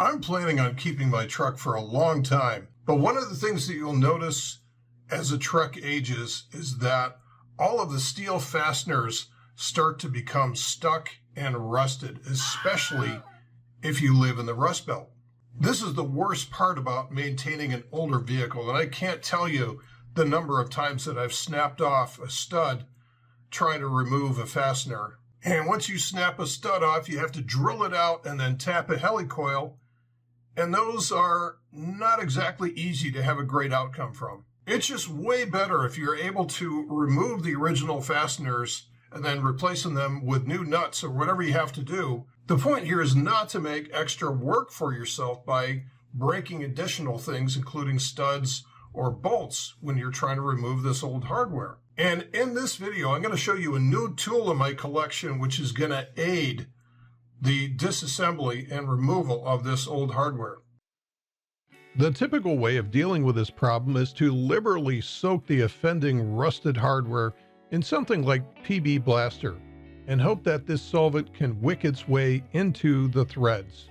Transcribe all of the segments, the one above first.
I'm planning on keeping my truck for a long time, but one of the things that you'll notice as a truck ages is that all of the steel fasteners start to become stuck and rusted, especially if you live in the Rust Belt. This is the worst part about maintaining an older vehicle, and I can't tell you the number of times that I've snapped off a stud trying to remove a fastener. And once you snap a stud off, you have to drill it out and then tap a helicoil, and those are not exactly easy to have a great outcome from. It's just way better if you're able to remove the original fasteners and then replacing them with new nuts or whatever you have to do. The point here is not to make extra work for yourself by breaking additional things, including studs or bolts, when you're trying to remove this old hardware. And in this video, I'm going to show you a new tool in my collection which is going to aid the disassembly and removal of this old hardware. The typical way of dealing with this problem is to liberally soak the offending rusted hardware in something like PB Blaster and hope that this solvent can wick its way into the threads.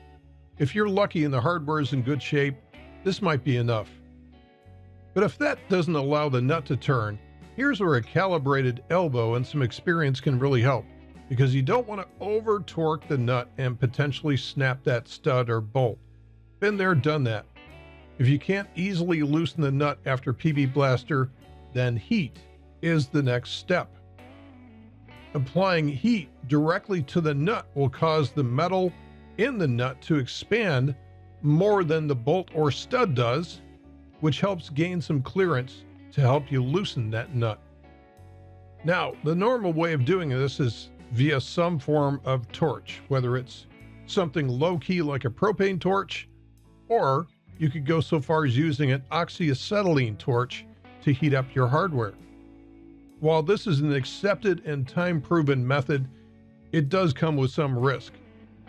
If you're lucky and the hardware is in good shape, this might be enough. But if that doesn't allow the nut to turn, here's where a calibrated elbow and some experience can really help, because you don't want to over torque the nut and potentially snap that stud or bolt. Been there, done that. If you can't easily loosen the nut after PB Blaster, then heat is the next step. Applying heat directly to the nut will cause the metal in the nut to expand more than the bolt or stud does, which helps gain some clearance to help you loosen that nut. Now, the normal way of doing this is via some form of torch, whether it's something low-key like a propane torch, or you could go so far as using an oxyacetylene torch to heat up your hardware. While this is an accepted and time-proven method, it does come with some risk.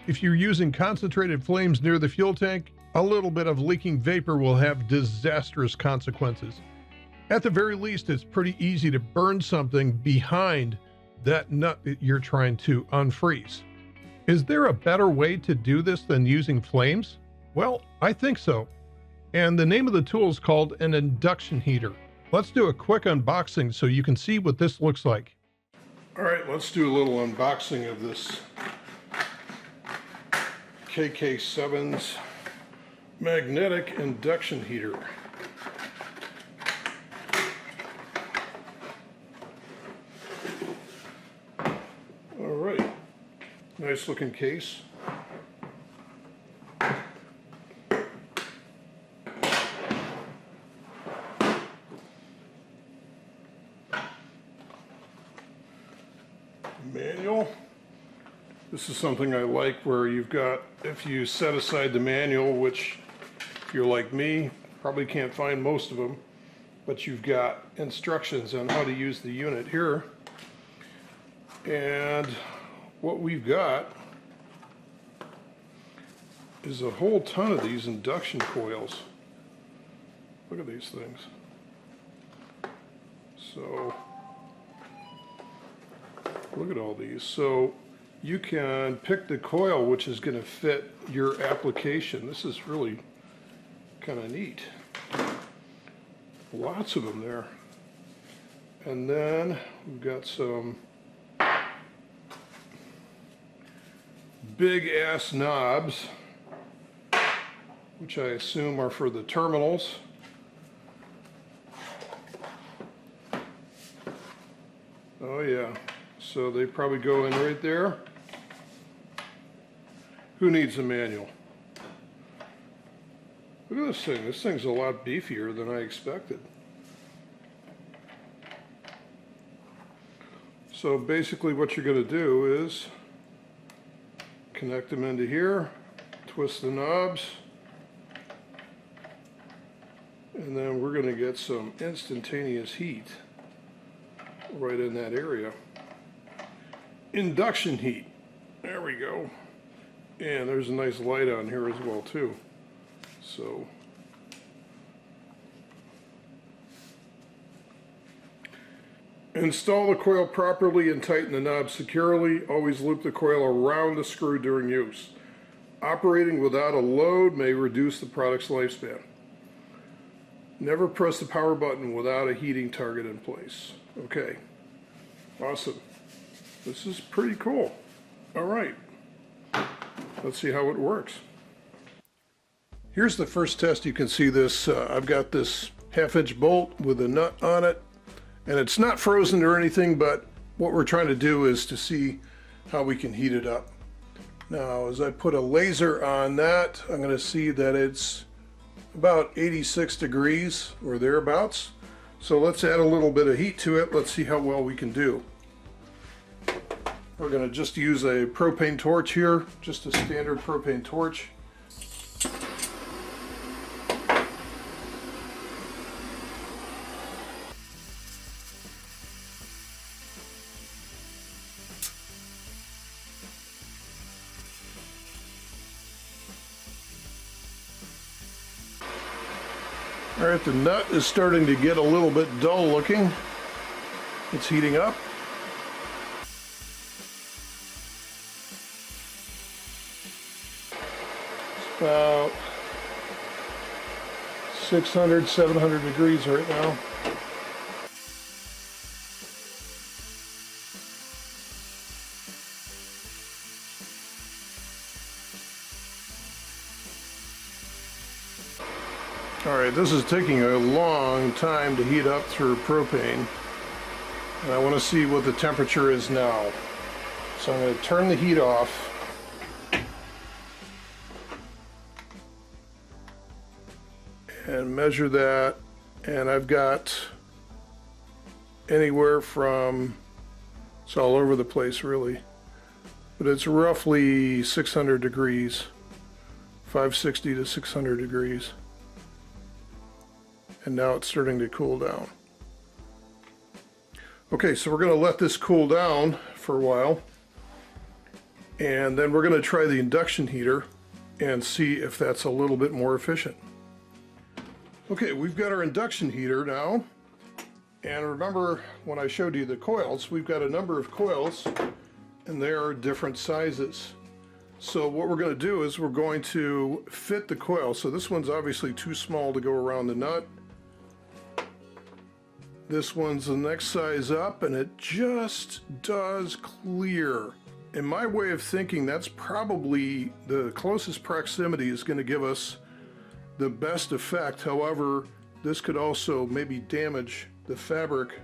If you're using concentrated flames near the fuel tank, a little bit of leaking vapor will have disastrous consequences. At the very least, it's pretty easy to burn something behind that nut that you're trying to unfreeze. Is there a better way to do this than using flames? Well, I think so. And the name of the tool is called an induction heater. Let's do a quick unboxing so you can see what this looks like. All right, let's do a little unboxing of this KKSevens magnetic induction heater. All right, nice looking case. Manual. This is something I like, where you've got, if you set aside the manual, which if you're like me, probably can't find most of them, but you've got instructions on how to use the unit here. And what we've got is a whole ton of these induction coils. Look at these things. So look at all these. So you can pick the coil which is going to fit your application. This is really kind of neat. Lots of them there. And then we've got some big ass knobs, which I assume are for the terminals. Oh yeah, so they probably go in right there. Who needs a manual? Look at this thing. This thing's a lot beefier than I expected. So basically what you're going to do is connect them into here, twist the knobs, and then we're going to get some instantaneous heat right in that area. Induction heat. There we go. And there's a nice light on here as well too. So install the coil properly and tighten the knob securely. Always loop the coil around the screw during use. Operating without a load may reduce the product's lifespan. Never press the power button without a heating target in place. Okay, awesome. This is pretty cool. All right, let's see how it works. Here's the first test. You can see this. I've got this 1/2-inch bolt with a nut on it, and it's not frozen or anything, but what we're trying to do is to see how we can heat it up. Now, as I put a laser on that, I'm going to see that it's about 86 degrees or thereabouts. So let's add a little bit of heat to it. Let's see how well we can do. We're going to just use a propane torch here, just a standard propane torch. All right, the nut is starting to get a little bit dull looking. It's heating up. It's about 600, 700 degrees right now. All right, this is taking a long time to heat up through propane, and I want to see what the temperature is now. So I'm going to turn the heat off. And measure that, and I've got anywhere from, it's all over the place really, but it's roughly 600 degrees, 560 to 600 degrees. And now it's starting to cool down. Okay, so we're going to let this cool down for a while, and then we're going to try the induction heater and see if that's a little bit more efficient. Okay, we've got our induction heater now, and remember when I showed you the coils, we've got a number of coils, and they are different sizes. So what we're going to do is we're going to fit the coil. So this one's obviously too small to go around the nut. This one's the next size up, and it just does clear. In my way of thinking, that's probably the closest proximity is going to give us the best effect. However, this could also maybe damage the fabric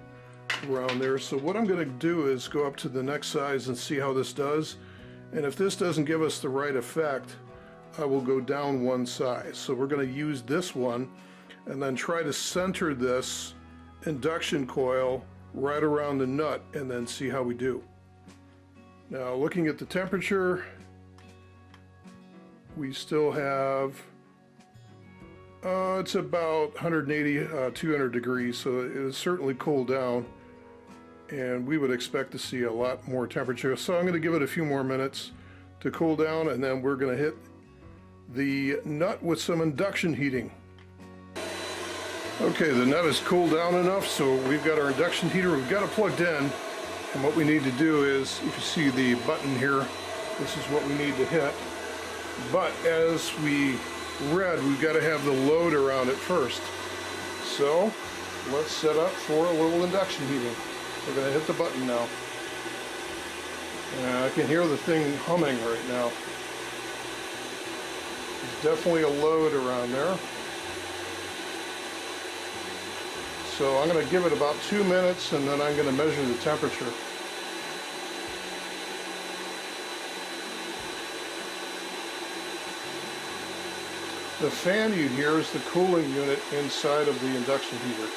around there. So what I'm going to do is go up to the next size and see how this does. And if this doesn't give us the right effect, I will go down one size. So we're going to use this one and then try to center this induction coil right around the nut and then see how we do. Now, looking at the temperature, we still have it's about 180, 200 degrees, so it is certainly cooled down, and we would expect to see a lot more temperature. So I'm going to give it a few more minutes to cool down, and then we're going to hit the nut with some induction heating. Okay, the nut is cooled down enough, so we've got our induction heater. We've got it plugged in, and what we need to do is, if you see the button here, this is what we need to hit. But as we read, we've got to have the load around it first. So let's set up for a little induction heating. We're going to hit the button now. And I can hear the thing humming right now. There's definitely a load around there. So I'm going to give it about 2 minutes, and then I'm going to measure the temperature. The fan you hear is the cooling unit inside of the induction heater.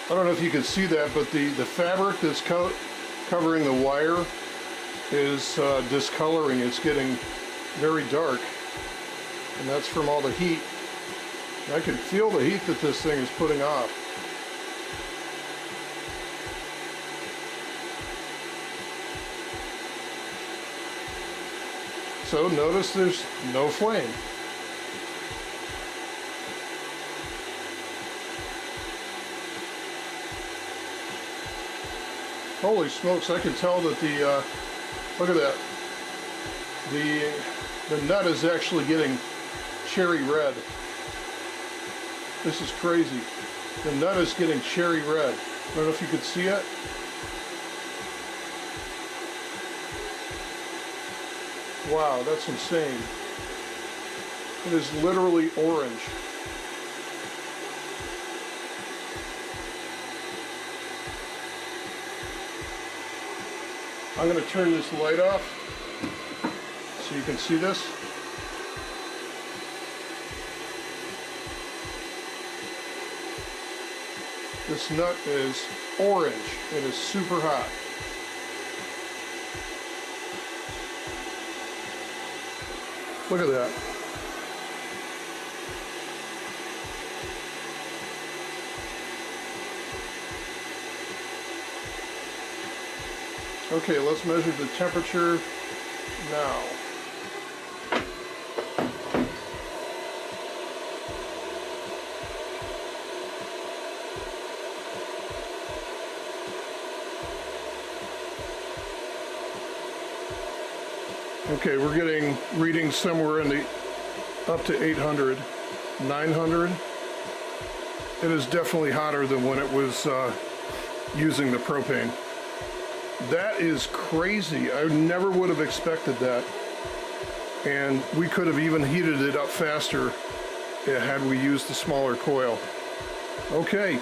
I don't know if you can see that, but the fabric that's covering the wire is discoloring. It's getting very dark, and that's from all the heat. I can feel the heat that this thing is putting off. So notice there's no flame. Holy smokes, I can tell that the, look at that. The nut is actually getting cherry red. This is crazy. The nut is getting cherry red. I don't know if you could see it. Wow, that's insane. It is literally orange. I'm going to turn this light off so you can see this. This nut is orange. It is super hot. Look at that. Okay, let's measure the temperature now. Okay, we're getting readings somewhere in the up to 800, 900. It is definitely hotter than when it was using the propane. That is crazy. I never would have expected that. And we could have even heated it up faster had we used the smaller coil. Okay,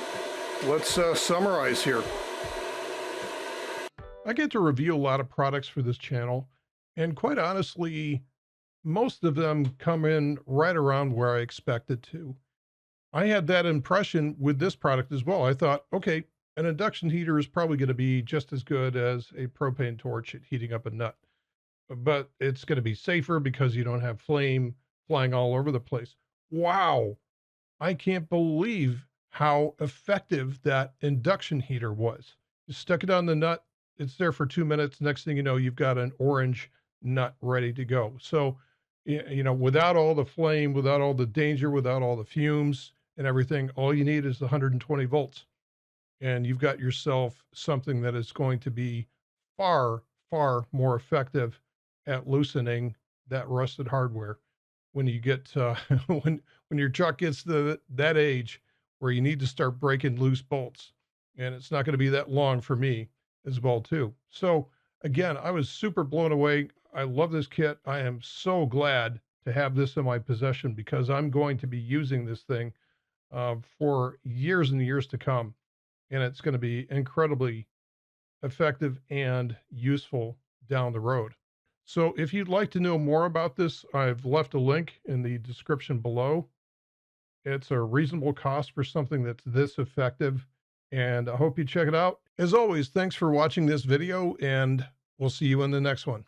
let's summarize here. I get to review a lot of products for this channel, and quite honestly, most of them come in right around where I expected to. I had that impression with this product as well. I thought, okay, an induction heater is probably going to be just as good as a propane torch at heating up a nut, but it's going to be safer because you don't have flame flying all over the place. Wow. I can't believe how effective that induction heater was. You stuck it on the nut. It's there for 2 minutes. Next thing you know, you've got an orange nut ready to go. So, you know, without all the flame, without all the danger, without all the fumes and everything, all you need is 120 volts. And you've got yourself something that is going to be far, far more effective at loosening that rusted hardware when you get when your truck gets to that age where you need to start breaking loose bolts. And it's not going to be that long for me as well too. So again, I was super blown away. I love this kit. I am so glad to have this in my possession because I'm going to be using this thing for years and years to come. And it's going to be incredibly effective and useful down the road. So if you'd like to know more about this, I've left a link in the description below. It's a reasonable cost for something that's this effective, and I hope you check it out. As always, thanks for watching this video, and we'll see you in the next one.